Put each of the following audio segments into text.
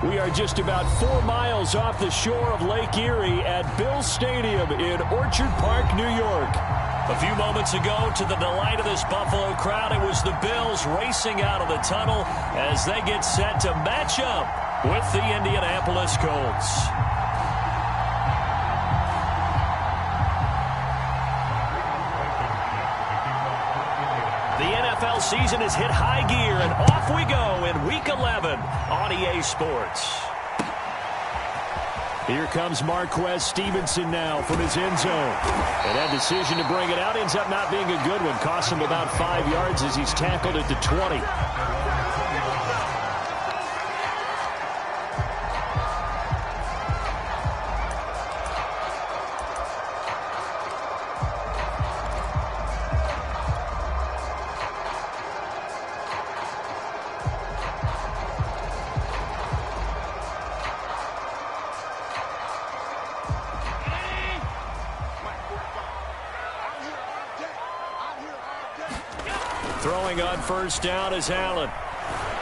We are just about 4 miles off the shore of Lake Erie at Bills Stadium in Orchard Park, New York. A few moments ago, to the delight of this Buffalo crowd, it was the Bills racing out of the tunnel as they get set to match up with the Indianapolis Colts. The NFL season has hit high gear, and off we go in Week 11 on EA Sports. Here comes Marquez Stevenson now from his end zone. And that decision to bring it out ends up not being a good one. Costs him about 5 yards as he's tackled at the 20. Throwing on first down is Allen.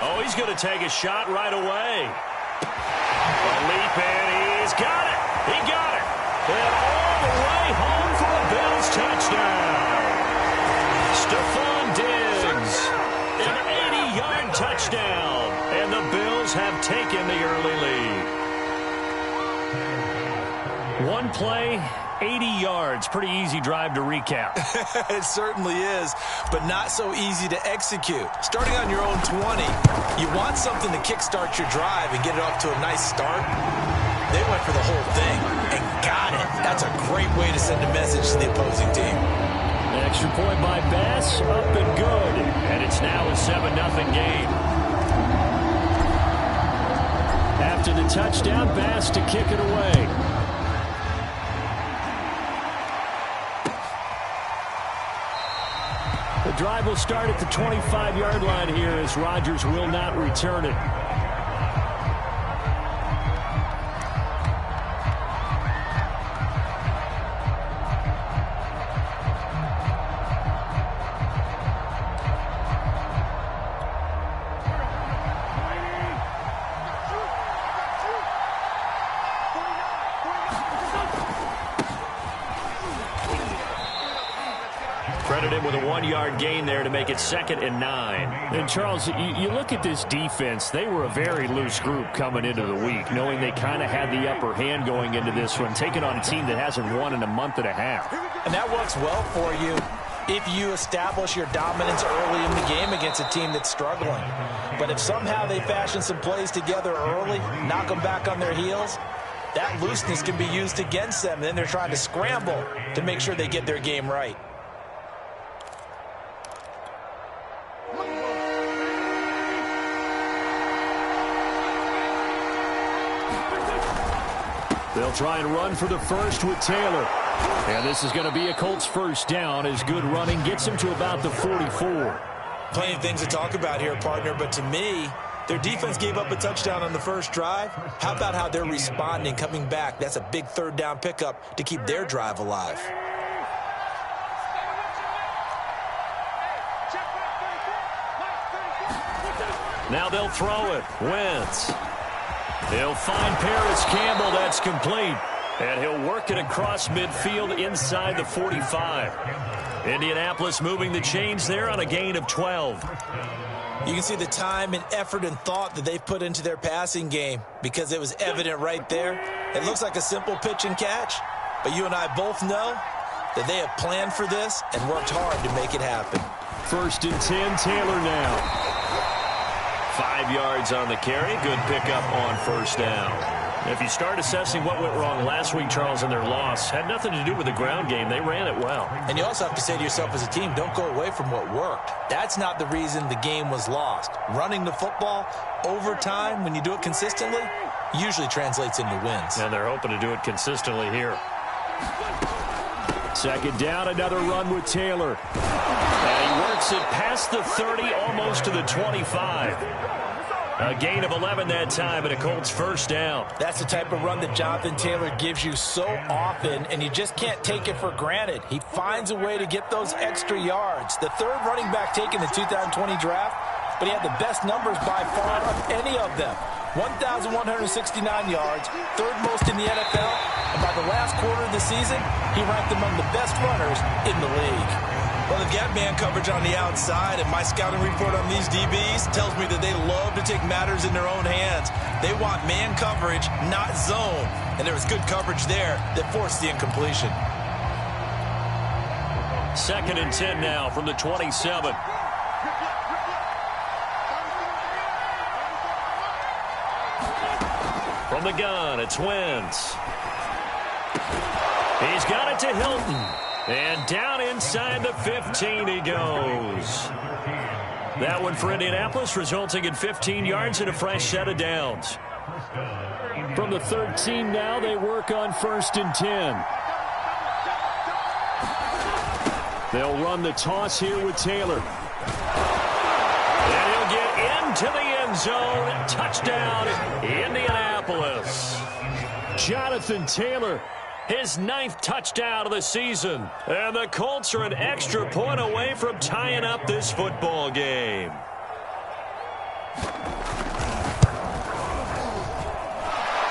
Oh, he's going to take a shot right away. A leap in. He's got it. He got it. And all the way home for a Bills touchdown. Stephon Diggs. An 80-yard touchdown. And the Bills have taken the early lead. One play, 80 yards. Pretty easy drive to recap. It certainly is, but not so easy to execute. Starting on your own 20, you want something to kickstart your drive and get it off to a nice start. They went for the whole thing and got it. That's a great way to send a message to the opposing team. An extra point by Bass, up and good. And it's now a 7-0 game. After the touchdown, Bass to kick it away. The drive will start at the 25-yard line here as Rodgers will not return it. Credited with a 1-yard gain there to make it 2nd and 9. And, Charles, you look at this defense. They were a very loose group coming into the week, knowing they kind of had the upper hand going into this one, taking on a team that hasn't won in a month and a half. And that works well for you if you establish your dominance early in the game against a team that's struggling. But if somehow they fashion some plays together early, knock them back on their heels, that looseness can be used against them. And then they're trying to scramble to make sure they get their game right. They'll try and run for the first with Taylor. And this is going to be a Colts first down as good running gets him to about the 44. Plenty of things to talk about here, partner, but to me, their defense gave up a touchdown on the first drive. How about how they're responding, coming back? That's a big third down pickup to keep their drive alive. Now they'll throw it. Wentz. He'll find Paris Campbell. That's complete. And he'll work it across midfield inside the 45. Indianapolis moving the chains there on a gain of 12. You can see the time and effort and thought that they've put into their passing game because it was evident right there. It looks like a simple pitch and catch, but you and I both know that they have planned for this and worked hard to make it happen. 1st and 10, Taylor now. 5 yards on the carry. Good pickup on first down. If you start assessing what went wrong last week, Charles, in their loss, had nothing to do with the ground game. They ran it well. And you also have to say to yourself as a team, don't go away from what worked. That's not the reason the game was lost. Running the football over time, when you do it consistently, usually translates into wins. And they're hoping to do it consistently here. 2nd down, another run with Taylor. And he works it past the 30, almost to the 25. A gain of 11 that time, and a Colts first down. That's the type of run that Jonathan Taylor gives you so often, and you just can't take it for granted. He finds a way to get those extra yards. The 3rd running back taken in the 2020 draft, but he had the best numbers by far of any of them. 1,169 yards, third most in the NFL, and by the last quarter of the season, he ranked among the best runners in the league. Well, they've got man coverage on the outside, and my scouting report on these DBs tells me that they love to take matters in their own hands. They want man coverage, not zone, and there was good coverage there that forced the incompletion. 2nd and 10 now from the 27. From the gun, it's Wentz. He's got it to Hilton. And down inside the 15 he goes. That one for Indianapolis, resulting in 15 yards and a fresh set of downs. From the 13 now, they work on 1st and 10. They'll run the toss here with Taylor. And he'll get into the end zone. Touchdown, Indianapolis. Jonathan Taylor, his 9th touchdown of the season. And the Colts are an extra point away from tying up this football game.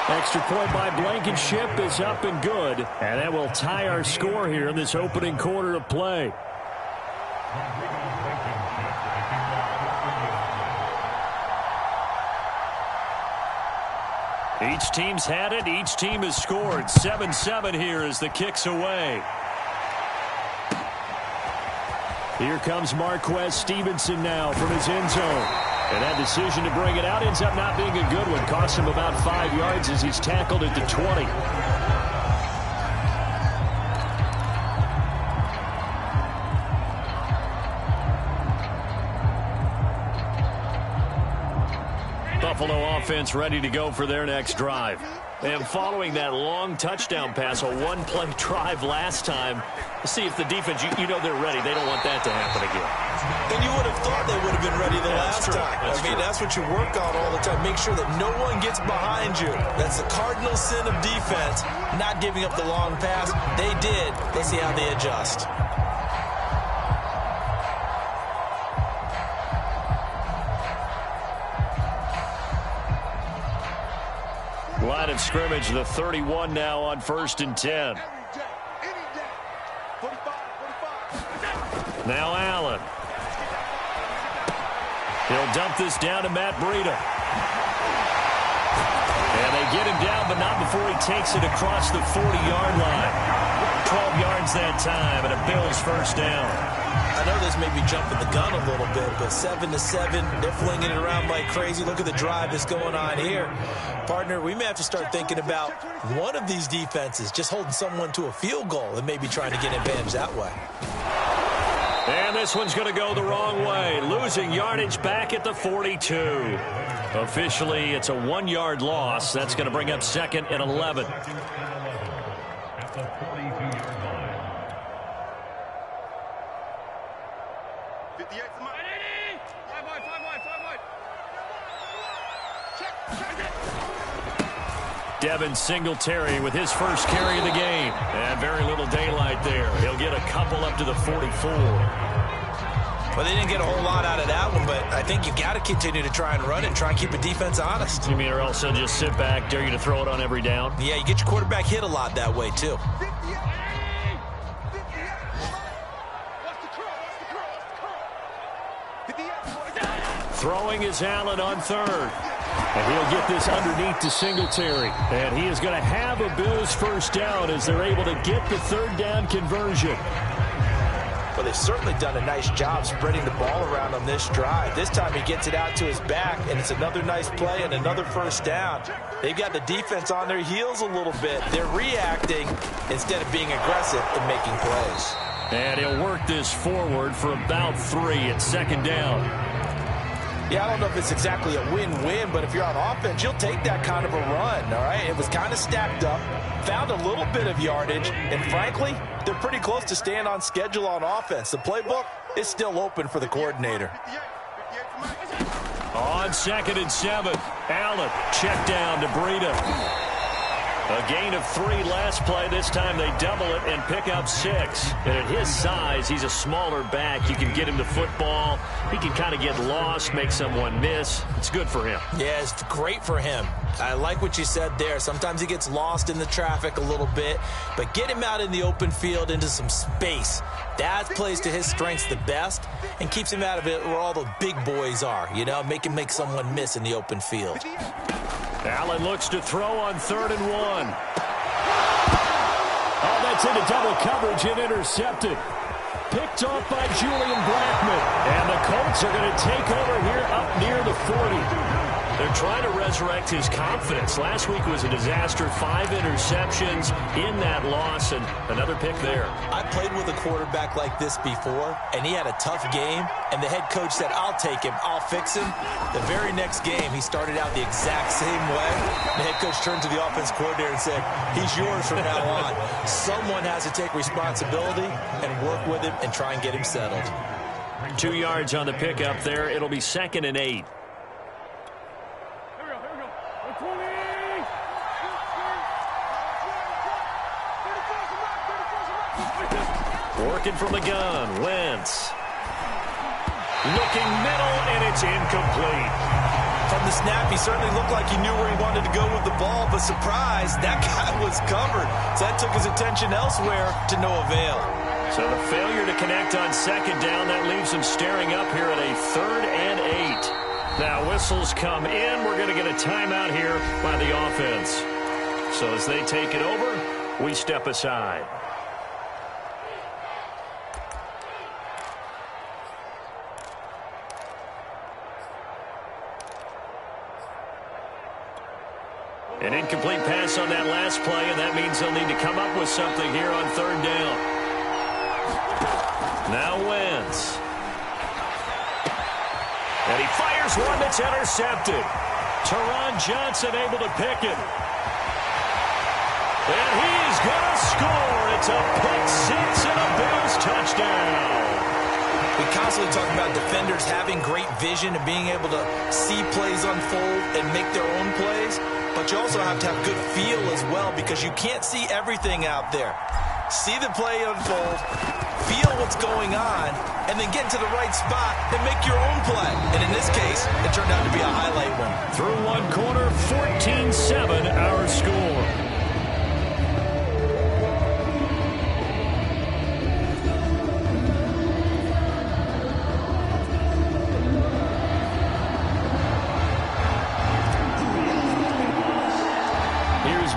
Extra point by Blankenship is up and good. And that will tie our score here in this opening quarter of play. Each team's had it. Each team has scored. 7-7 here as the kick's away. Here comes Marquez Stevenson now from his end zone. And that decision to bring it out ends up not being a good one. Costs him about 5 yards as he's tackled at the 20. Buffalo offense ready to go for their next drive. And following that long touchdown pass, a one-play drive last time, see if the defense, you know they're ready. They don't want that to happen again. And you would have thought they would have been ready the last time. That's what you work on all the time. Make sure that no one gets behind you. That's the cardinal sin of defense, not giving up the long pass. They did. Let's see how they adjust. Line of scrimmage, the 31 now on 1st and 10. Now Allen. He'll dump this down to Matt Breida. And they get him down, but not before he takes it across the 40-yard line. 12 yards that time, and a Bills first down. I know this may be jumping the gun a little bit, but 7-7, they're flinging it around like crazy. Look at the drive that's going on here. Partner, we may have to start thinking about one of these defenses just holding someone to a field goal and maybe trying to get advantage that way. And this one's going to go the wrong way. Losing yardage back at the 42. Officially, it's a 1-yard loss. That's going to bring up 2nd and 11. Devin Singletary with his first carry of the game. And very little daylight there. He'll get a couple up to the 44. Well, they didn't get a whole lot out of that one, but I think you got to continue to try and run and try and keep a defense honest. You mean or else they'll just sit back, dare you to throw it on every down? Yeah, you get your quarterback hit a lot that way, too. Throwing is Allen on 3rd. And he'll get this underneath to Singletary. And he is going to have a Bills first down as they're able to get the 3rd down conversion. Well, they've certainly done a nice job spreading the ball around on this drive. This time he gets it out to his back, and it's another nice play and another first down. They've got the defense on their heels a little bit. They're reacting instead of being aggressive and making plays. And he'll work this forward for about 3 at 2nd down. Yeah, I don't know if it's exactly a win-win, but if you're on offense, you'll take that kind of a run, all right? It was kind of stacked up, found a little bit of yardage, and frankly, they're pretty close to staying on schedule on offense. The playbook is still open for the coordinator. On 2nd and 7, Allen check down to Breida. A gain of 3 last play. This time they double it and pick up 6. And at his size, he's a smaller back. You can get him the football. He can kind of get lost, make someone miss. It's good for him. Yeah, it's great for him. I like what you said there. Sometimes he gets lost in the traffic a little bit, but get him out in the open field into some space. That plays to his strengths the best and keeps him out of it where all the big boys are, you know, make him make someone miss in the open field. Allen looks to throw on 3rd and 1. Oh, that's into double coverage and intercepted. Picked off by Julian Blackman. And the Colts are going to take over here up near the 40. They're trying to resurrect his confidence. Last week was a disaster. 5 interceptions in that loss, and another pick there. I played with a quarterback like this before, and he had a tough game, and the head coach said, I'll take him, I'll fix him. The very next game, he started out the exact same way. The head coach turned to the offense coordinator and said, he's yours from now on. Someone has to take responsibility and work with him and try and get him settled. 2 yards on the pickup there. It'll be 2nd and 8. Working from the gun, Wentz. Looking middle, and it's incomplete. From the snap, he certainly looked like he knew where he wanted to go with the ball, but surprise, that guy was covered. So that took his attention elsewhere to no avail. So the failure to connect on 2nd down, that leaves him staring up here at a 3rd and 8. Now whistles come in. We're going to get a timeout here by the offense. So as they take it over, we step aside. An incomplete pass on that last play, and that means they'll need to come up with something here on 3rd down. Now Wentz. And he fires one that's intercepted. Teron Johnson able to pick it. And he's going to score. It's a pick 6 and a Bills touchdown. We constantly talk about defenders having great vision and being able to see plays unfold and make their own plays. But you also have to have good feel as well because you can't see everything out there. See the play unfold, feel what's going on, and then get to the right spot and make your own play. And in this case, it turned out to be a highlight one. Through one quarter, 14-7 our score.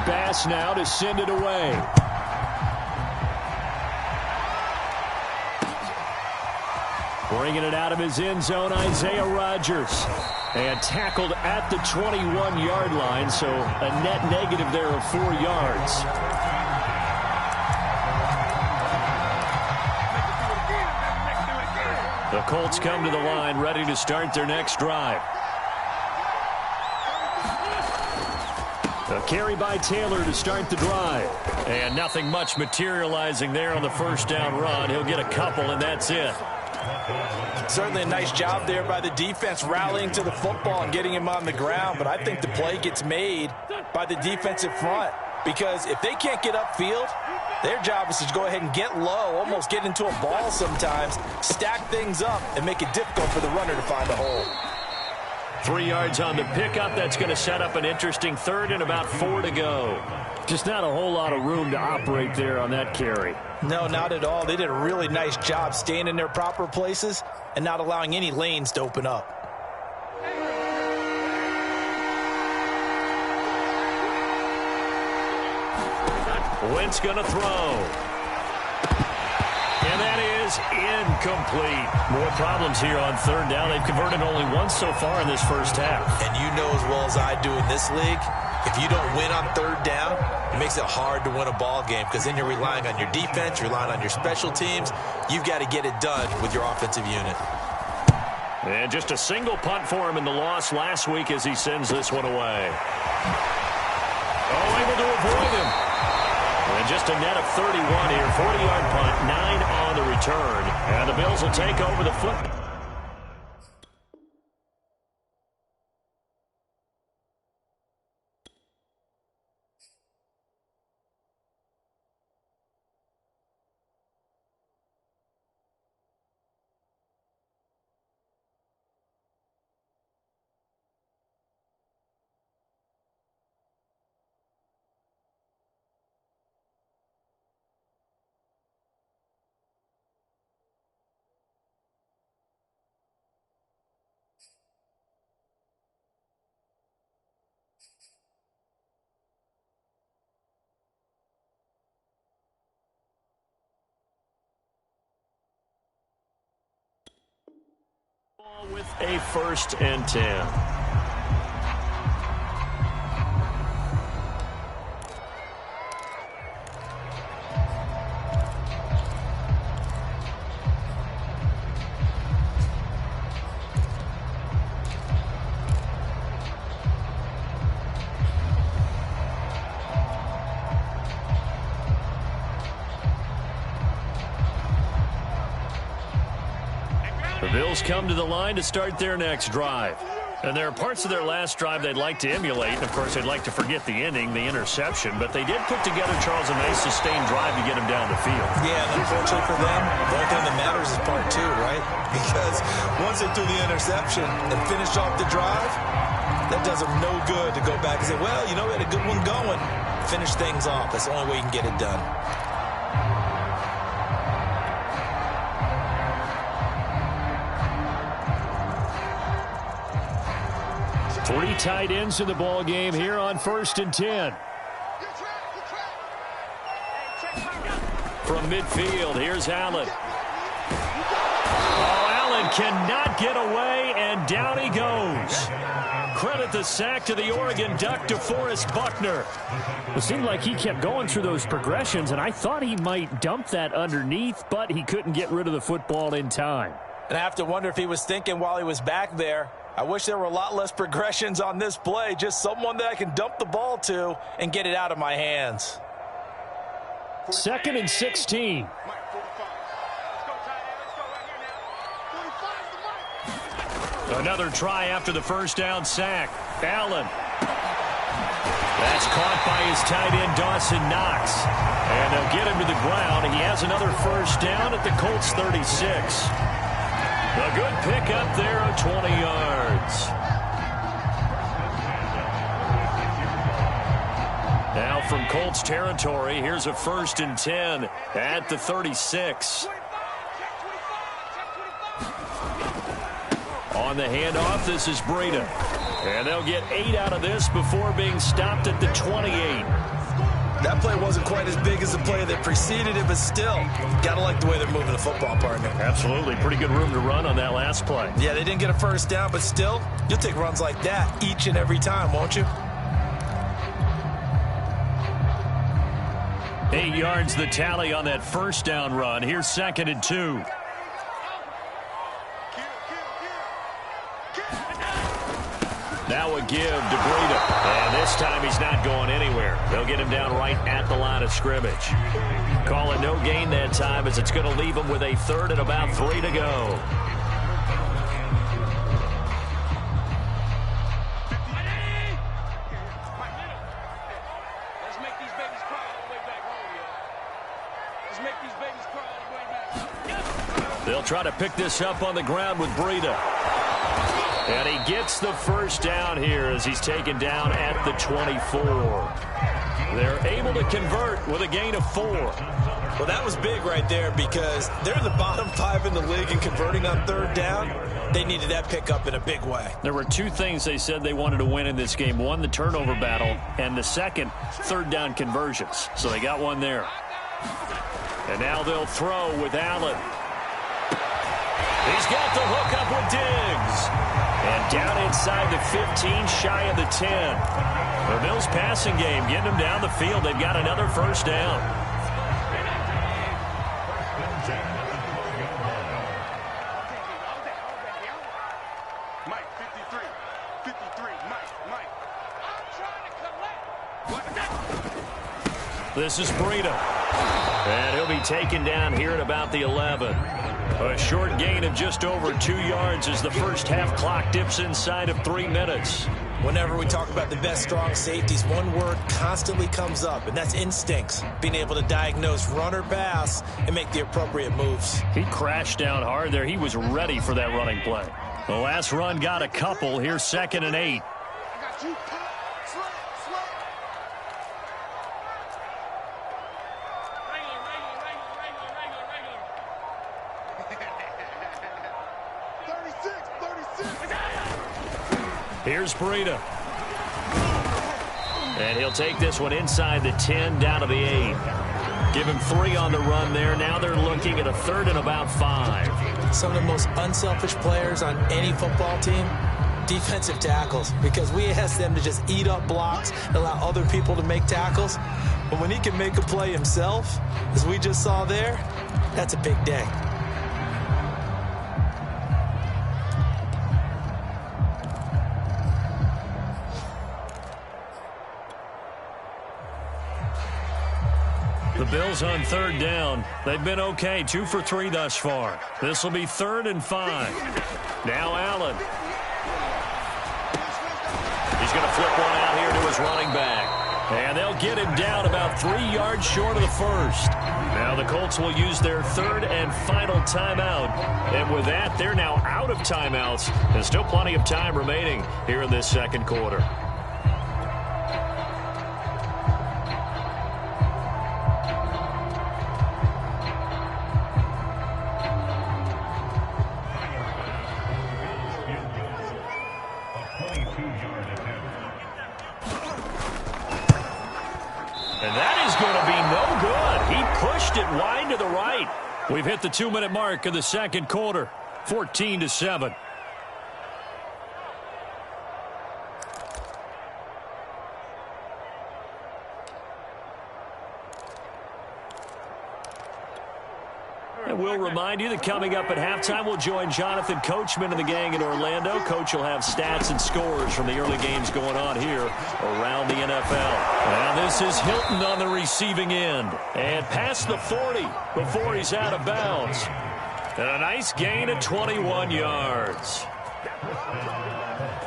Bass now to send it away. Bringing it out of his end zone, Isaiah Rodgers. And tackled at the 21-yard line, so a net negative there of 4 yards. The Colts come to the line, ready to start their next drive. A carry by Taylor to start the drive. And nothing much materializing there on the 1st down run. He'll get a couple, and that's it. Certainly a nice job there by the defense rallying to the football and getting him on the ground. But I think the play gets made by the defensive front. Because if they can't get upfield, their job is to go ahead and get low, almost get into a ball sometimes, stack things up, and make it difficult for the runner to find a hole. 3 yards on the pickup. That's going to set up an interesting 3rd and about 4 to go. Just not a whole lot of room to operate there on that carry. No, not at all. They did a really nice job staying in their proper places and not allowing any lanes to open up. Wentz going to throw. And that is incomplete. More problems here on 3rd down. They've converted only once so far in this first half. And you know as well as I do in this league, if you don't win on 3rd down, it makes it hard to win a ball game because then you're relying on your defense, you're relying on your special teams. You've got to get it done with your offensive unit. And just a single punt for him in the loss last week as he sends this one away. Oh, able to avoid him. And just a net of 31 here. 40-yard punt, 9 on the return. And the Bills will take over the football. With a 1st and 10. The Bills come to the line to start their next drive. And there are parts of their last drive they'd like to emulate. And, of course, they'd like to forget the ending, the interception. But they did put together, Charles, a nice sustained drive to get him down the field. Yeah, and unfortunately for them, the only thing that matters is part 2, right? Because once they threw the interception and finished off the drive, that does them no good to go back and say, well, you know, we had a good one going. Finish things off. That's the only way you can get it done. 3 tight ends in the ball game here on 1st and 10. From midfield, here's Allen. Oh, Allen cannot get away, and down he goes. Credit the sack to the Oregon Duck, DeForest Buckner. It seemed like he kept going through those progressions, and I thought he might dump that underneath, but he couldn't get rid of the football in time. And I have to wonder if he was thinking while he was back there, I wish there were a lot less progressions on this play, just someone that I can dump the ball to and get it out of my hands. 2nd and 16. Another try after the 1st down sack. Allen. That's caught by his tight end, Dawson Knox. And they'll get him to the ground. He has another 1st down at the Colts 36. A good pickup there of 20 yards. Now from Colts territory, here's a 1st and 10 at the 36. On the handoff, this is Breida. And they'll get 8 out of this before being stopped at the 28. That play wasn't quite as big as the play that preceded it, but still, got to like the way they're moving the football, partner. Absolutely. Pretty good room to run on that last play. Yeah, they didn't get a 1st down, but still, you'll take runs like that each and every time, won't you? 8 yards the tally on that 1st down run. Here's 2nd and 2. Now a give to Breida. And this time he's not going anywhere. They'll get him down right at the line of scrimmage. Call it no gain that time as it's going to leave him with a 3rd and about 3 to go. They'll try to pick this up on the ground with Breida. And he gets the 1st down here as he's taken down at the 24. They're able to convert with a gain of 4. Well, that was big right there because they're in the bottom 5 in the league in converting on 3rd down. They needed that pickup in a big way. There were 2 things they said they wanted to win in this game. One, the turnover battle, and the second, 3rd down conversions. So they got one there. And now they'll throw with Allen. He's got the hook up with Diggs. And down inside the 15, shy of the 10. The Bills passing game, getting them down the field. They've got another 1st down. Mike, 53, Mike. I'm trying to collect. This is Breida. And he'll be taken down here at about the 11. A short gain of just over 2 yards as the 1st half clock dips inside of 3 minutes. Whenever we talk about the best strong safeties, one word constantly comes up, and that's instincts. Being able to diagnose run or pass and make the appropriate moves. He crashed down hard there. He was ready for that running play. The last run got a couple. Here's 2nd and 8. I got you. Here's Breida. And he'll take this one inside the 10, down to the 8. Give him 3 on the run there. Now they're looking at a 3rd and about 5. some of the most unselfish players on any football team? Defensive tackles, because we ask them to just eat up blocks, allow other people to make tackles. But when he can make a play himself, as we just saw there, that's a big day. The Bills on third down. They've been okay, 2 for 3 thus far. This will be 3rd and 5. Now Allen. He's going to flip one out here to his running back. And they'll get him down about 3 yards short of the first. Now the Colts will use their 3rd and final timeout. And with that, they're now out of timeouts. There's still plenty of time remaining here in this second quarter. Wide to the right. We've hit the 2-minute mark of the second quarter. 14-7. And we'll remind you that coming up at halftime, we'll join Jonathan Coachman and the gang in Orlando. Coach will have stats and scores from the early games going on here around the NFL. Now this is Hilton on the receiving end. And past the 40 before he's out of bounds. And a nice gain of 21 yards.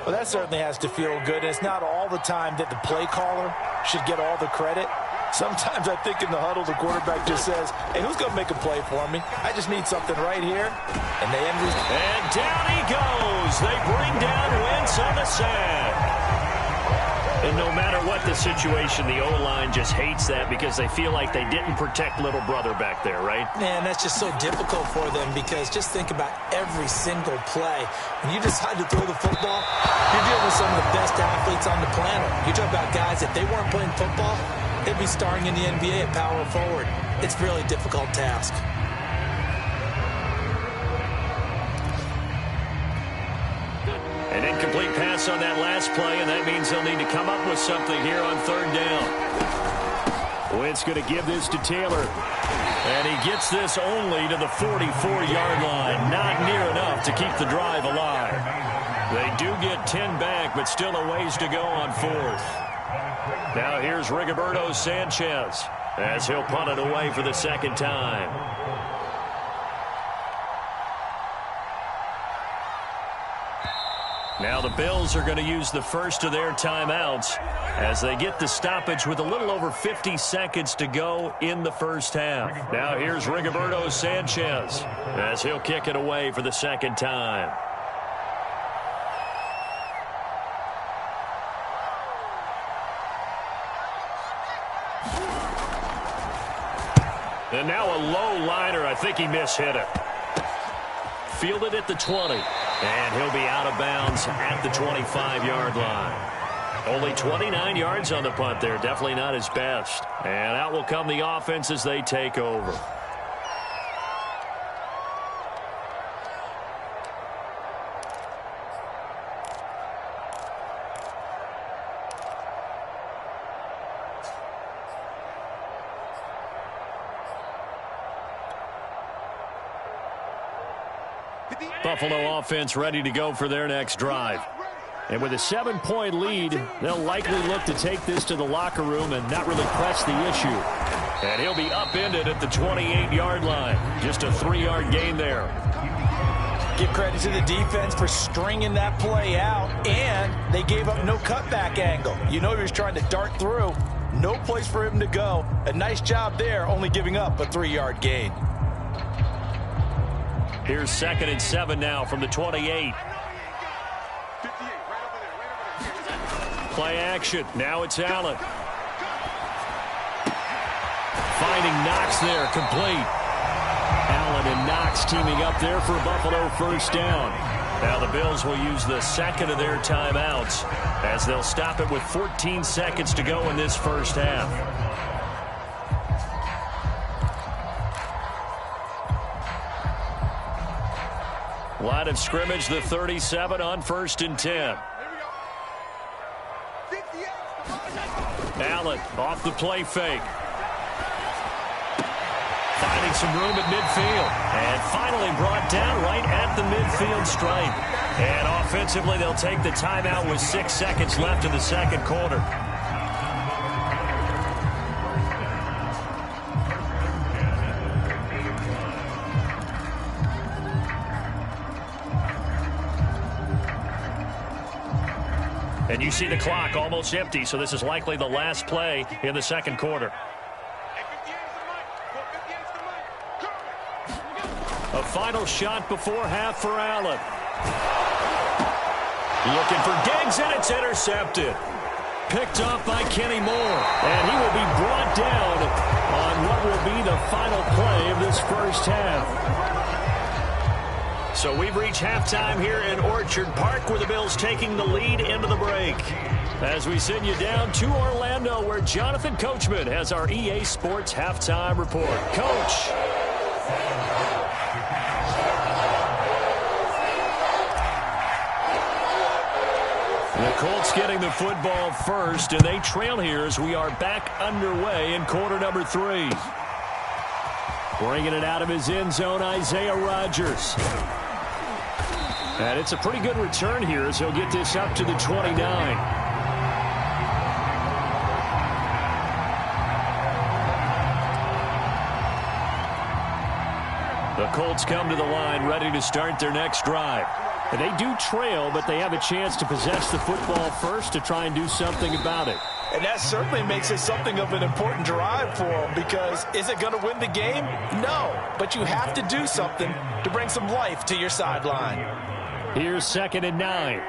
Well, that certainly has to feel good. It's not all the time that the play caller should get all the credit. Sometimes I think in the huddle, the quarterback just says, hey, who's going to make a play for me? I just need something right here. And they end. And down he goes. They bring down Wentz on the sack. And no matter what the situation, the O-line just hates that because they feel like they didn't protect little brother back there, right? Man, that's just so difficult for them because just think about every single play. When you decide to throw the football, you're dealing with some of the best athletes on the planet. You talk about guys, if they weren't playing football, they'd be starring in the NBA at power forward. It's a really difficult task. An incomplete pass on that last play, and that means they'll need to come up with something here on third down. Wentz going to give this to Taylor. And he gets this only to the 44-yard line. Not near enough to keep the drive alive. They do get 10 back, but still a ways to go on fourth. Now here's Rigoberto Sanchez as he'll punt it away for the second time. Now the Bills are going to use the first of their timeouts as they get the stoppage with a little over 50 seconds to go in the first half. Now here's Rigoberto Sanchez as he'll kick it away for the second time. And now a low liner. I think he mishit it. Fielded at the 20. And he'll be out of bounds at the 25-yard line. Only 29 yards on the punt there. Definitely not his best. And out will come the offense as they take over. Buffalo offense ready to go for their next drive. And with a 7-point lead, they'll likely look to take this to the locker room and not really press the issue. And he'll be upended at the 28-yard line. Just a 3-yard gain there. Give credit to the defense for stringing that play out, and they gave up no cutback angle. You know he was trying to dart through. No place for him to go. A nice job there, only giving up a 3-yard gain. Here's 2nd and 7 now from the 28. Play action. Now it's Allen. Finding Knox there, complete. Allen and Knox teaming up there for a Buffalo first down. Now the Bills will use the second of their timeouts as they'll stop it with 14 seconds to go in this first half. Line of scrimmage, the 37 on 1st and 10. Allen off the play fake. Finding some room at midfield. And finally brought down right at the midfield stripe. And offensively, they'll take the timeout with 6 seconds left in the second quarter. And you see the clock almost empty, so this is likely the last play in the second quarter. A final shot before half for Allen. Looking for Diggs, and it's intercepted. Picked off by Kenny Moore. And he will be brought down on what will be the final play of this first half. So we've reached halftime here in Orchard Park, where the Bills taking the lead into the break. As we send you down to Orlando, where Jonathan Coachman has our EA Sports halftime report. Coach. The Colts getting the football first, and they trail here as we are back underway in quarter number 3. Bringing it out of his end zone, Isaiah Rodgers. And it's a pretty good return here as he'll get this up to the 29. The Colts come to the line ready to start their next drive. And they do trail, but they have a chance to possess the football first to try and do something about it. And that certainly makes it something of an important drive for them, because is it going to win the game? No, but you have to do something to bring some life to your sideline. Here's 2nd and 9.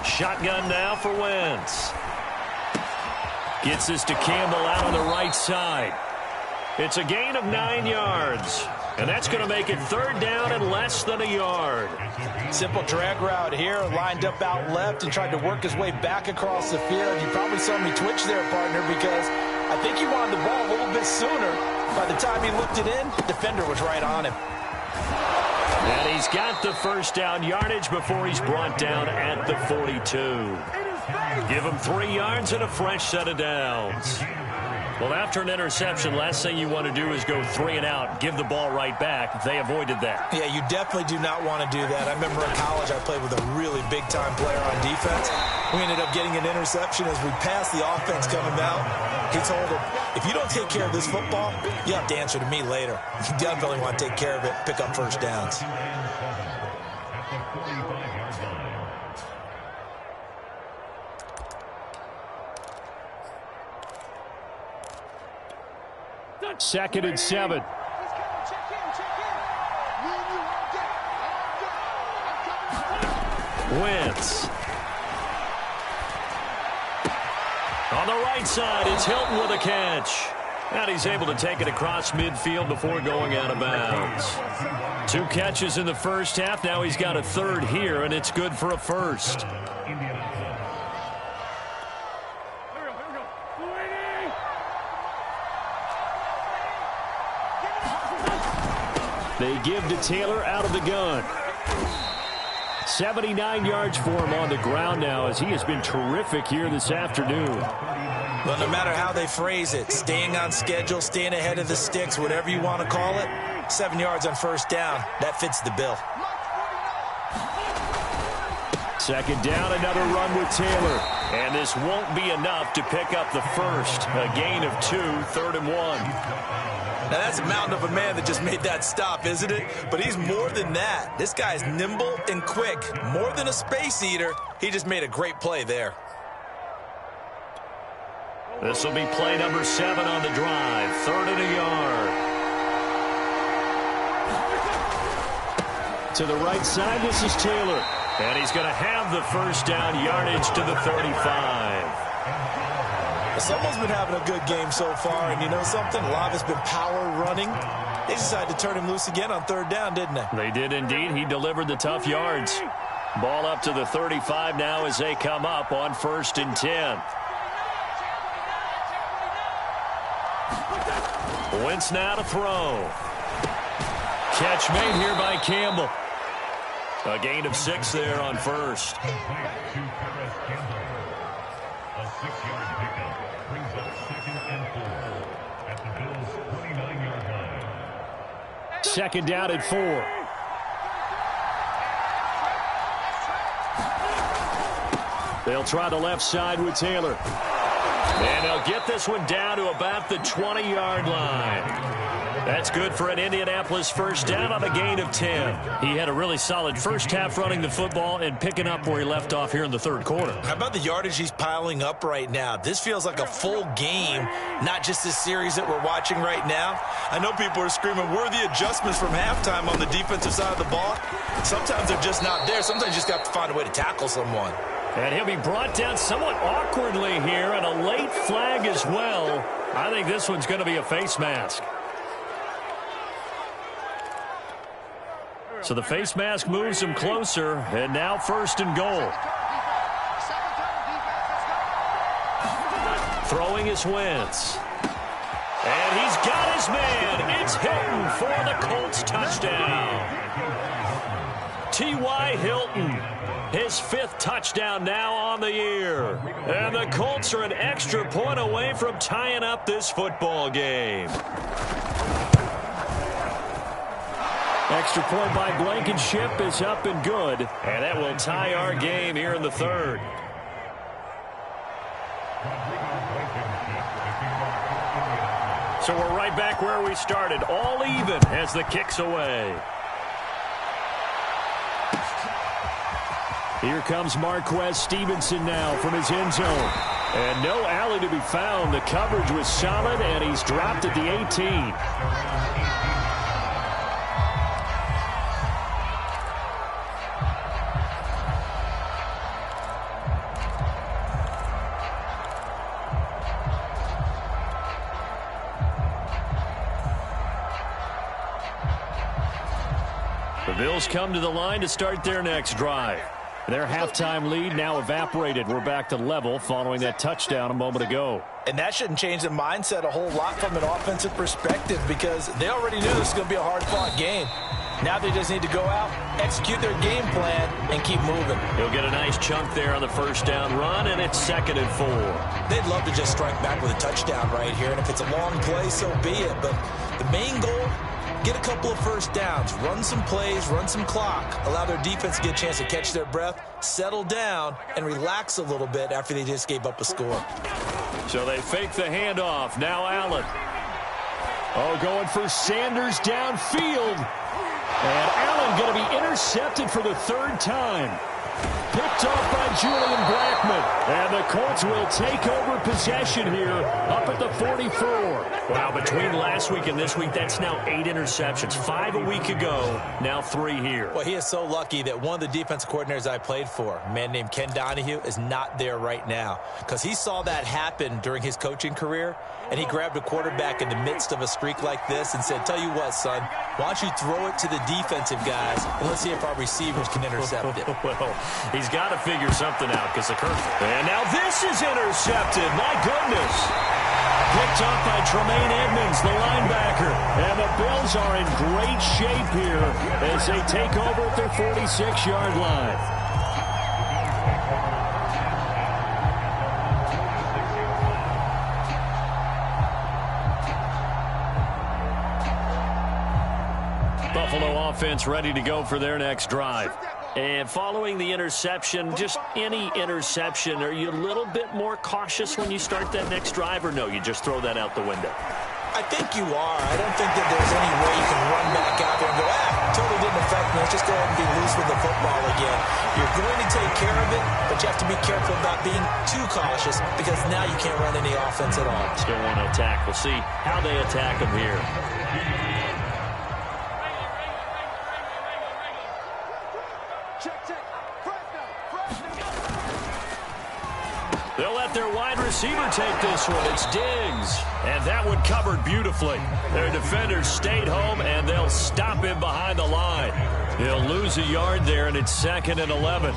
Shotgun now for Wentz. Gets this to Campbell out on the right side. It's a gain of 9 yards. And that's going to make it 3rd down and less than a yard. Simple drag route here, lined up out left and tried to work his way back across the field. You probably saw me twitch there, partner, because I think he wanted the ball a little bit sooner. By the time he looked it in, the defender was right on him. And he's got the first down yardage before he's brought down at the 42. Give him 3 yards and a fresh set of downs. Well, after an interception, last thing you want to do is go 3 and out, give the ball right back. They avoided that. Yeah, you definitely do not want to do that. I remember in college I played with a really big-time player on defense. We ended up getting an interception as we passed the offense coming out. He told him, if you don't take care of this football, you have to answer to me later. You definitely want to take care of it, pick up first downs. Second and 7. Wentz. On the right side, it's Hilton with a catch. And he's able to take it across midfield before going out of bounds. 2 catches in the first half. Now he's got a 3rd here, and it's good for a first. They give to Taylor out of the gun. 79 yards for him on the ground now, as he has been terrific here this afternoon. Well, no matter how they phrase it, staying on schedule, staying ahead of the sticks, whatever you want to call it, 7 yards on first down, that fits the bill. 2nd down, another run with Taylor. And this won't be enough to pick up the first. A gain of 2, 3rd and 1. Now, that's a mountain of a man that just made that stop, isn't it? But he's more than that. This guy's nimble and quick. More than a space eater. He just made a great play there. This will be play number 7 on the drive. 3rd and a yard. To the right side, this is Taylor. And he's going to have the first down yardage to the 35. Someone's been having a good game so far, and you know something? A lot of it's been power running. They decided to turn him loose again on 3rd down, didn't they? They did indeed. He delivered the tough yards. Ball up to the 35 now as they come up on 1st and 10. Wentz now to throw. Catch made here by Campbell. A gain of 6 there on first. Second down at 4. They'll try the left side with Taylor. And they'll get this one down to about the 20-yard line. That's good for an Indianapolis first down on a gain of 10. He had a really solid first half running the football and picking up where he left off here in the third quarter. How about the yardage he's piling up right now? This feels like a full game, not just this series that we're watching right now. I know people are screaming, where are the adjustments from halftime on the defensive side of the ball? Sometimes they're just not there. Sometimes you just got to find a way to tackle someone. And he'll be brought down somewhat awkwardly here, and a late flag as well. I think this one's going to be a face mask. So the face mask moves him closer, and now first and goal. Throwing is Wentz. And he's got his man. It's Hilton for the Colts touchdown. T.Y. Hilton, his 5th touchdown now on the year. And the Colts are an extra point away from tying up this football game. Extra point by Blankenship is up and good. And that will tie our game here in the third. So we're right back where we started. All even as the kick's away. Here comes Marquez Stevenson now from his end zone. And no alley to be found. The coverage was solid, and he's dropped at the 18. The Bills come to the line to start their next drive. Their halftime lead now evaporated. We're back to level following that touchdown a moment ago. And that shouldn't change the mindset a whole lot from an offensive perspective because they already knew this was going to be a hard-fought game. Now they just need to go out, execute their game plan, and keep moving. He'll get a nice chunk there on the first down run, and it's 2nd and 4. They'd love to just strike back with a touchdown right here, and if it's a long play, so be it. But the main goal, get a couple of first downs, run some plays, run some clock, allow their defense to get a chance to catch their breath, settle down, and relax a little bit after they just gave up a score. So they fake the handoff. Now Allen. Oh, going for Sanders downfield. And Allen going to be intercepted for the 3rd time. Picked off by Julian Blackmon. And the Colts will take over possession here up at the 44. Wow, between last week and this week, that's now 8 interceptions. 5 a week ago, now 3 here. Well, he is so lucky that one of the defensive coordinators I played for, a man named Ken Donahue, is not there right now. Because he saw that happen during his coaching career, and he grabbed a quarterback in the midst of a streak like this and said, tell you what, son, why don't you throw it to the defensive guys, and let's see if our receivers can intercept it. Well, he's got to figure something out because the curve. And now this is intercepted. My goodness. Picked up by Tremaine Edmonds, the linebacker. And the Bills are in great shape here as they take over at their 46-yard line. Buffalo offense ready to go for their next drive. And following the interception, just any interception, are you a little bit more cautious when you start that next drive, or no, you just throw that out the window? I think you are. I don't think that there's any way you can run back out there and go, totally didn't affect me. Let's just go ahead and be loose with the football again. You're going to take care of it, but you have to be careful about being too cautious because now you can't run any offense at all. Still want to attack. We'll see how they attack them here. They'll let their wide receiver take this one. It's Diggs. And that one covered beautifully. Their defenders stayed home, and they'll stop him behind the line. He'll lose a yard there, and it's 2nd and 11.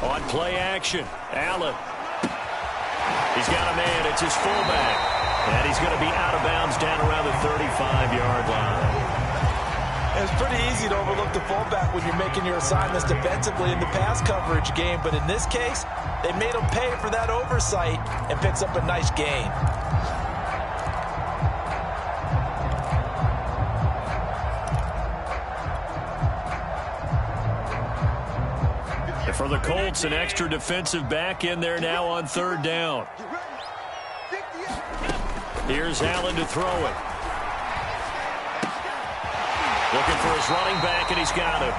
On play action, Allen. He's got a man. It's his fullback. And he's going to be out of bounds down around the 35-yard line. It's pretty easy to overlook the fullback when you're making your assignments defensively in the pass coverage game. But in this case, they made him pay for that oversight and picks up a nice gain. For the Colts, an extra defensive back in there now on third down. Here's Allen to throw it. Looking for his running back, and he's got it.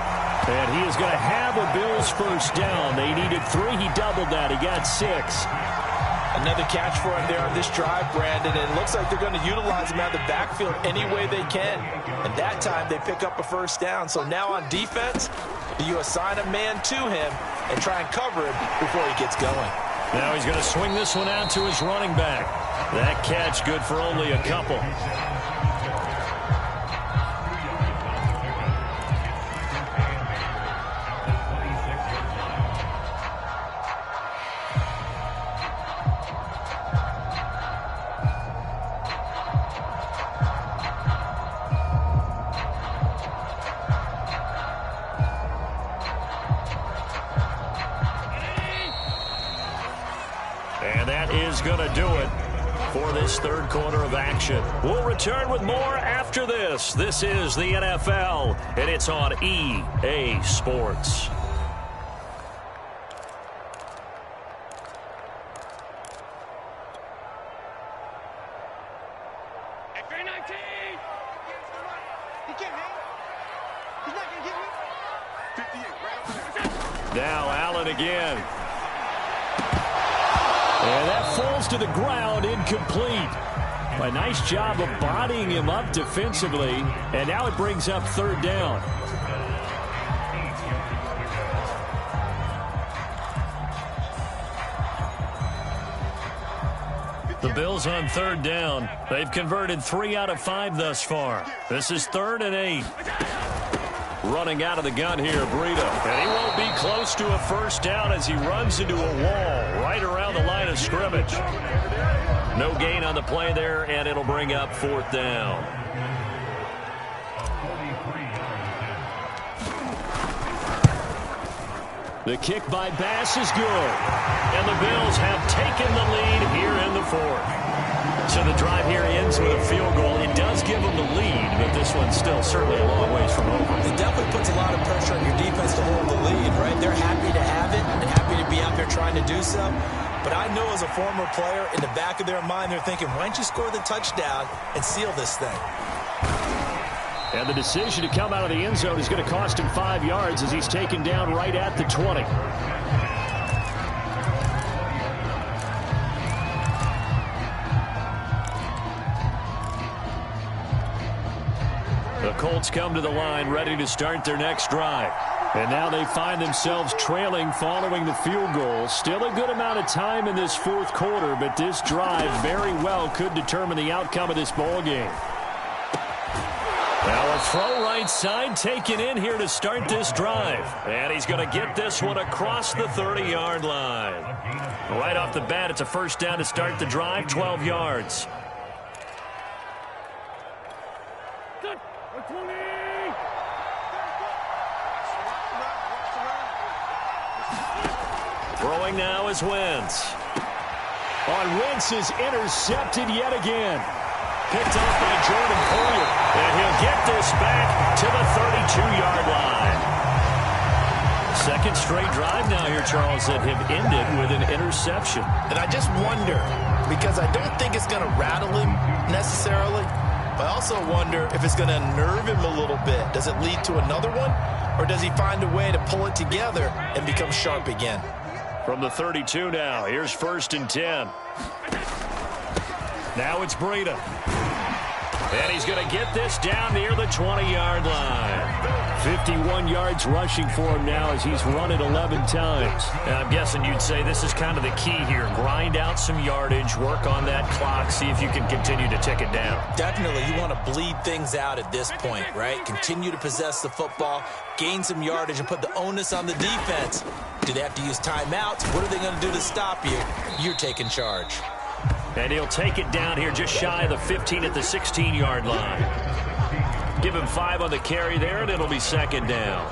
And he is going to have a Bills first down. They needed 3. He doubled that. He got 6. Another catch for him there on this drive, Brandon. And it looks like they're going to utilize him out of the backfield any way they can. And that time, they pick up a first down. So now on defense, you assign a man to him and try and cover him before he gets going. Now he's going to swing this one out to his running back. That catch good for only a couple. And that is going to do it for this third quarter of action. We'll return with more after this. This is the NFL, and it's on EA Sports. Now Allen again. And that falls to the ground, incomplete. A nice job of bodying him up defensively. And now it brings up third down. The Bills on third down. They've converted 3 out of 5 thus far. This is 3rd and 8. Running out of the gun here, Breida. And he won't be close to a first down as he runs into a wall right around the line of scrimmage. No gain on the play there, and it'll bring up 4th down. The kick by Bass is good. And the Bills have taken the lead here in the 4th. So the drive here ends with a field goal. It does give them the lead, but this one's still certainly a long ways from over. It definitely puts a lot of pressure on your defense to hold the lead, right? They're happy to have it and happy to be out there trying to do so. But I know as a former player, in the back of their mind, they're thinking, why don't you score the touchdown and seal this thing? And the decision to come out of the end zone is going to cost him 5 yards as he's taken down right at the 20. The Colts come to the line ready to start their next drive. And now they find themselves trailing following the field goal. Still a good amount of time in this 4th quarter, but this drive very well could determine the outcome of this ball game. Now a throw right side taken in here to start this drive. And he's going to get this one across the 30-yard line. Right off the bat, it's a first down to start the drive, 12 yards. Throwing now is Wentz. Wentz is intercepted yet again. Picked off by Jordan Poyer. And he'll get this back to the 32-yard line. Second straight drive now here, Charles, that have ended with an interception. And I just wonder, because I don't think it's going to rattle him necessarily, but I also wonder if it's going to unnerve him a little bit. Does it lead to another one? Or does he find a way to pull it together and become sharp again? From the 32 now, here's 1st and 10. Now it's Breida. And he's going to get this down near the 20-yard line. 51 yards rushing for him now as he's run it 11 times. And I'm guessing you'd say this is kind of the key here. Grind out some yardage, work on that clock, see if you can continue to tick it down. Definitely, you want to bleed things out at this point, right? Continue to possess the football, gain some yardage, and put the onus on the defense. Do they have to use timeouts? What are they going to do to stop you? You're taking charge. And he'll take it down here just shy of the 15 at the 16-yard line. Give him 5 on the carry there, and it'll be second down.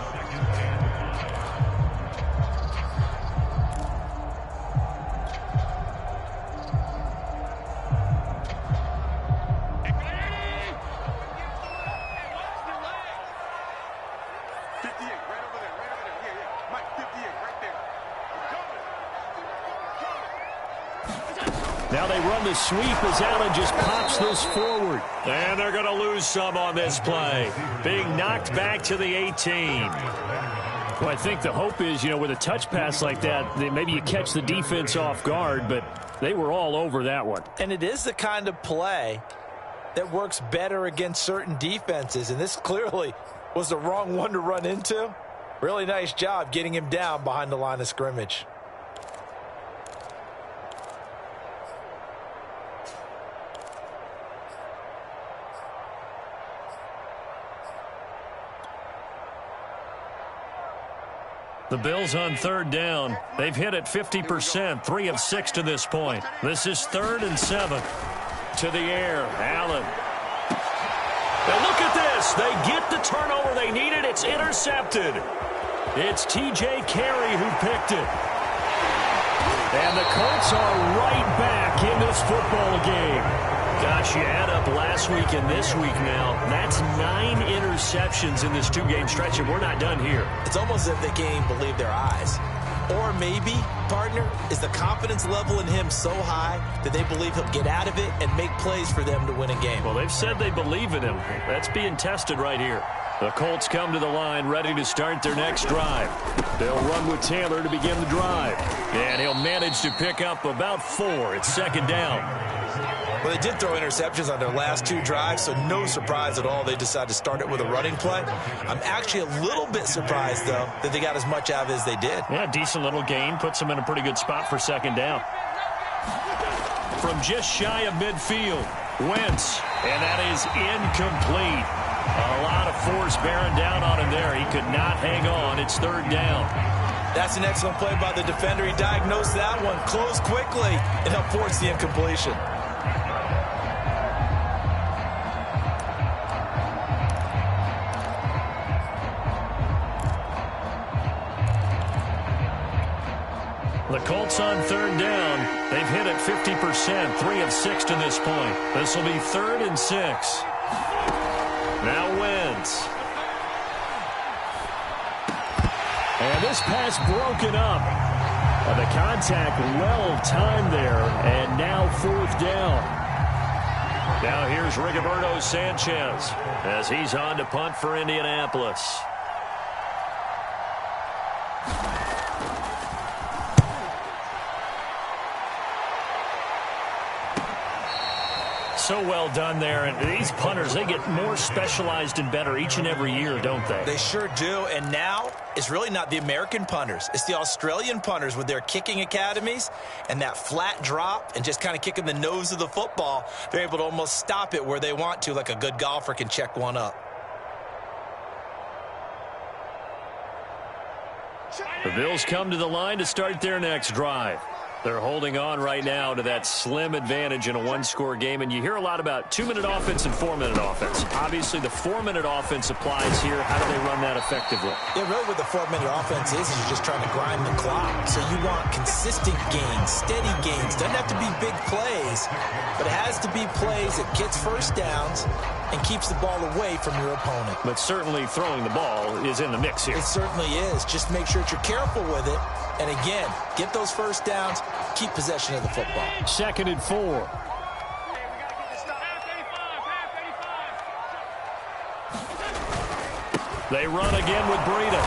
Now they run the sweep as Allen just pops this forward. And they're going to lose some on this play. Being knocked back to the 18. Well, I think the hope is, with a touch pass like that, maybe you catch the defense off guard, but they were all over that one. And it is the kind of play that works better against certain defenses, and this clearly was the wrong one to run into. Really nice job getting him down behind the line of scrimmage. The Bills on third down. They've hit it 50%, 3 of 6 to this point. This is 3rd and 7. To the air, Allen. And look at this. They get the turnover they needed. It's intercepted. It's T.J. Carey who picked it. And the Colts are right back in this football game. Gosh, you add up last week and this week now. That's 9 interceptions in this 2-game stretch, and we're not done here. It's almost as if they can't even believe their eyes. Or maybe, partner, is the confidence level in him so high that they believe he'll get out of it and make plays for them to win a game. Well, they've said they believe in him. That's being tested right here. The Colts come to the line ready to start their next drive. They'll run with Taylor to begin the drive. And he'll manage to pick up about 4. It's second down. Well, they did throw interceptions on their last 2 drives, so no surprise at all they decided to start it with a running play. I'm actually a little bit surprised, though, that they got as much out of it as they did. Yeah, decent little gain. Puts them in a pretty good spot for second down. From just shy of midfield, Wentz, and that is incomplete. A lot of force bearing down on him there. He could not hang on. It's third down. That's an excellent play by the defender. He diagnosed that one, closed quickly, and helped force the incompletion. The Colts on third down. They've hit it 50%, 3 of 6 to this point. This will be 3rd and 6. Now Wentz. And this pass broken up. The contact well timed there, and now 4th down. Now here's Rigoberto Sanchez as he's on to punt for Indianapolis. So well done there. And these punters, they get more specialized and better each and every year, don't they? They sure do. And now it's really not the American punters. It's the Australian punters with their kicking academies and that flat drop and just kind of kicking the nose of the football. They're able to almost stop it where they want to, like a good golfer can check one up. The Bills come to the line to start their next drive. They're holding on right now to that slim advantage in a 1-score game, and you hear a lot about 2-minute offense and 4-minute offense. Obviously, the 4-minute offense applies here. How do they run that effectively? Yeah, really what the 4-minute offense is you're just trying to grind the clock. So you want consistent gains, steady gains. Doesn't have to be big plays, but it has to be plays that gets first downs and keeps the ball away from your opponent. But certainly throwing the ball is in the mix here. It certainly is. Just make sure that you're careful with it. And again, get those first downs, keep possession of the football. 2nd and 4. They run again with Breida.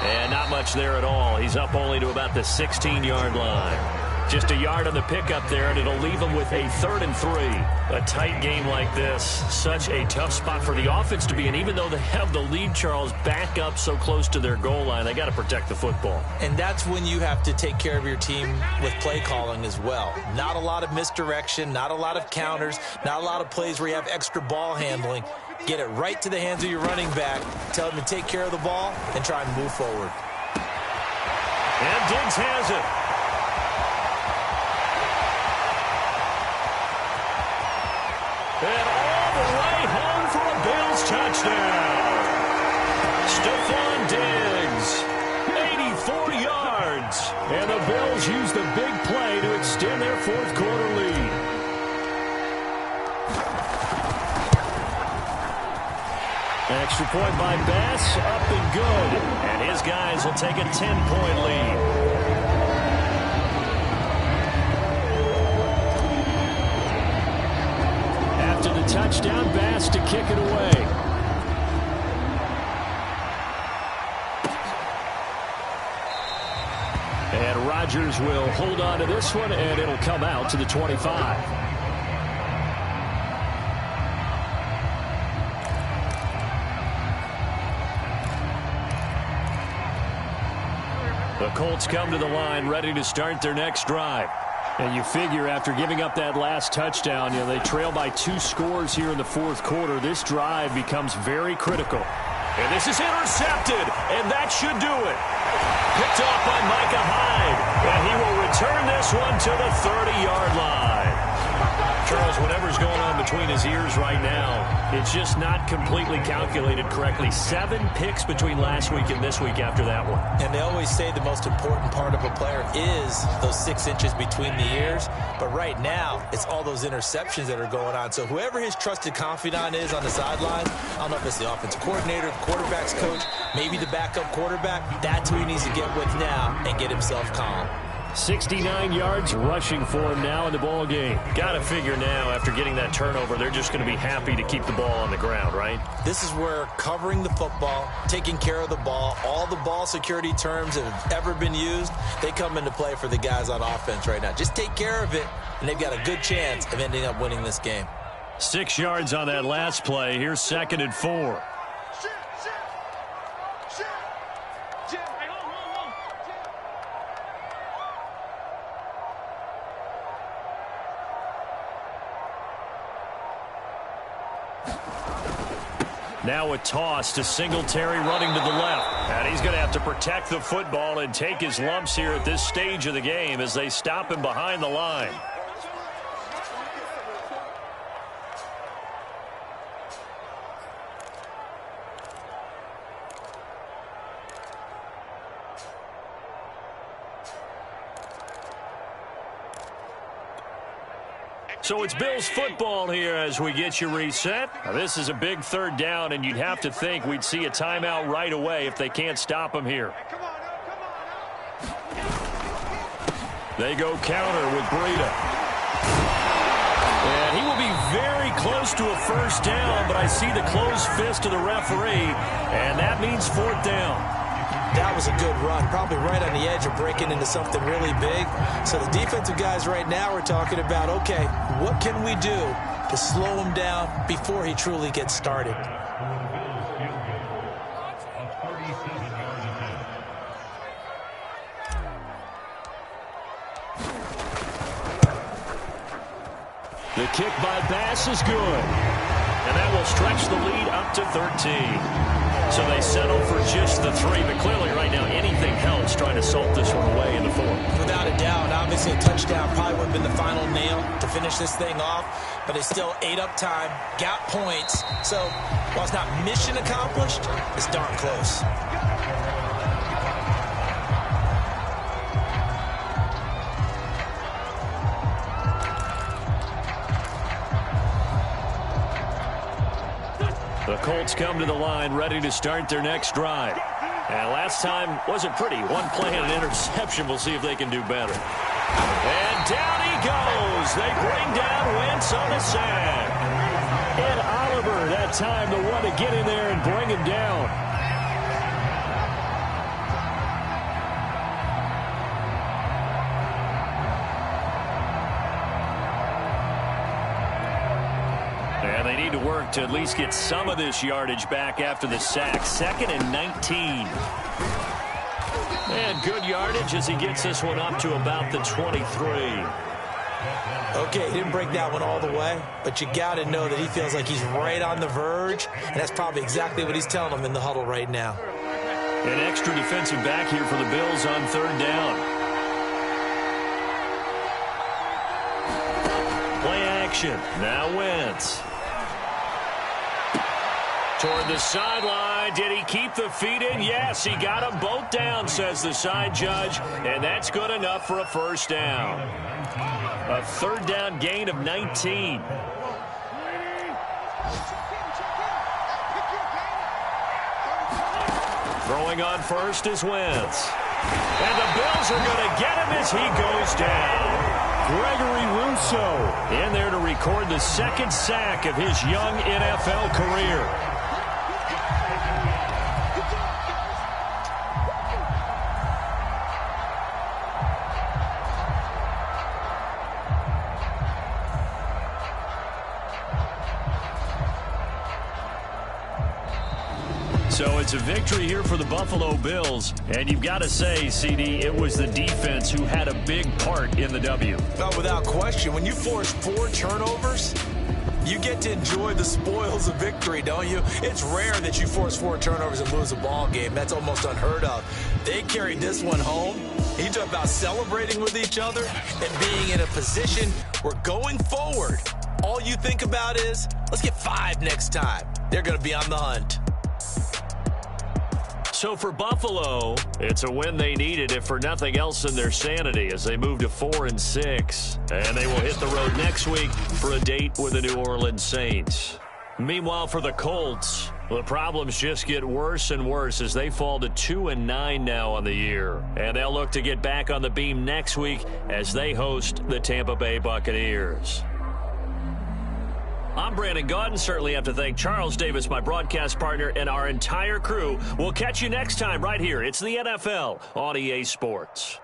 And not much there at all. He's up only to about the 16-yard line. Just a yard on the pickup there, and it'll leave them with a 3rd and 3. A tight game like this, such a tough spot for the offense to be in. Even though they have the lead, Charles, back up so close to their goal line, they got to protect the football. And that's when you have to take care of your team with play calling as well. Not a lot of misdirection, not a lot of counters, not a lot of plays where you have extra ball handling. Get it right to the hands of your running back, tell him to take care of the ball, and try and move forward. And Diggs has it. And all the way home for a Bills touchdown. Stephon Diggs, 84 yards. And the Bills use the big play to extend their 4th quarter lead. Extra point by Bass, up and good. And his guys will take a 10-point lead. After the touchdown, Bass to kick it away. And Rodgers will hold on to this one, and it'll come out to the 25. The Colts come to the line ready to start their next drive. And you figure after giving up that last touchdown, they trail by 2 scores here in the 4th quarter. This drive becomes very critical. And this is intercepted, and that should do it. Picked off by Micah Hyde, and he will return this one to the 30-yard line. Charles, whatever's going on between his ears right now, it's just not completely calculated correctly. 7 picks between last week and this week after that one. And they always say the most important part of a player is those 6 inches between the ears. But right now, it's all those interceptions that are going on. So whoever his trusted confidant is on the sidelines, I don't know if it's the offensive coordinator, the quarterback's coach, maybe the backup quarterback, that's who he needs to get with now and get himself calm. 69 yards rushing for him now in the ball game. Got to figure now, after getting that turnover, they're just going to be happy to keep the ball on the ground, right? This is where covering the football, taking care of the ball, all the ball security terms that have ever been used, they come into play for the guys on offense right now. Just take care of it, and they've got a good chance of ending up winning this game. 6 yards on that last play. Here's 2nd and 4. Now a toss to Singletary running to the left. And he's going to have to protect the football and take his lumps here at this stage of the game as they stop him behind the line. So it's Bills football here as we get you reset. Now, this is a big 3rd down, and you'd have to think we'd see a timeout right away if they can't stop him here. They go counter with Breida. And he will be very close to a 1st down, but I see the closed fist of the referee, and that means 4th down. That was a good run, probably right on the edge of breaking into something really big. So the defensive guys right now are talking about, okay, what can we do to slow him down before he truly gets started? The kick by Bass is good. And that will stretch the lead up to 13. So they settle for just the 3, but clearly right now anything helps trying to salt this one away in the 4th. Without a doubt, obviously a touchdown probably would have been the final nail to finish this thing off, but it's still ate up time, got points. So while it's not mission accomplished, it's darn close. The Colts come to the line ready to start their next drive. And last time wasn't pretty. 1 play and an interception. We'll see if they can do better. And down he goes. They bring down Wentz on the sack. And Oliver that time the one to get in there and bring him down. And they need to work to at least get some of this yardage back after the sack. 2nd and 19. And good yardage as he gets this one up to about the 23. Okay, he didn't break that one all the way, but you got to know that he feels like he's right on the verge, and that's probably exactly what he's telling them in the huddle right now. An extra defensive back here for the Bills on 3rd down. Play action. Now Wentz. Toward the sideline. Did he keep the feet in? Yes, he got them both down, says the side judge, and that's good enough for a 1st down. A 3rd down gain of 19. Throwing on first is Wentz. And the Bills are going to get him as he goes down. Gregory Rousseau in there to record the 2nd sack of his young NFL career. So it's a victory here for the Buffalo Bills. And you've got to say, CD, it was the defense who had a big part in the W. No, without question. When you force 4 turnovers, you get to enjoy the spoils of victory, don't you? It's rare that you force 4 turnovers and lose a ball game. That's almost unheard of. They carried this one home. You talk about celebrating with each other and being in a position where going forward, all you think about is, let's get 5 next time. They're going to be on the hunt. So for Buffalo, it's a win they needed, if for nothing else in their sanity, as they move to 4-6. And they will hit the road next week for a date with the New Orleans Saints. Meanwhile, for the Colts, the problems just get worse and worse as they fall to 2-9 now on the year. And they'll look to get back on the beam next week as they host the Tampa Bay Buccaneers. I'm Brandon Gaudin. Certainly have to thank Charles Davis, my broadcast partner, and our entire crew. We'll catch you next time right here. It's the NFL on EA Sports.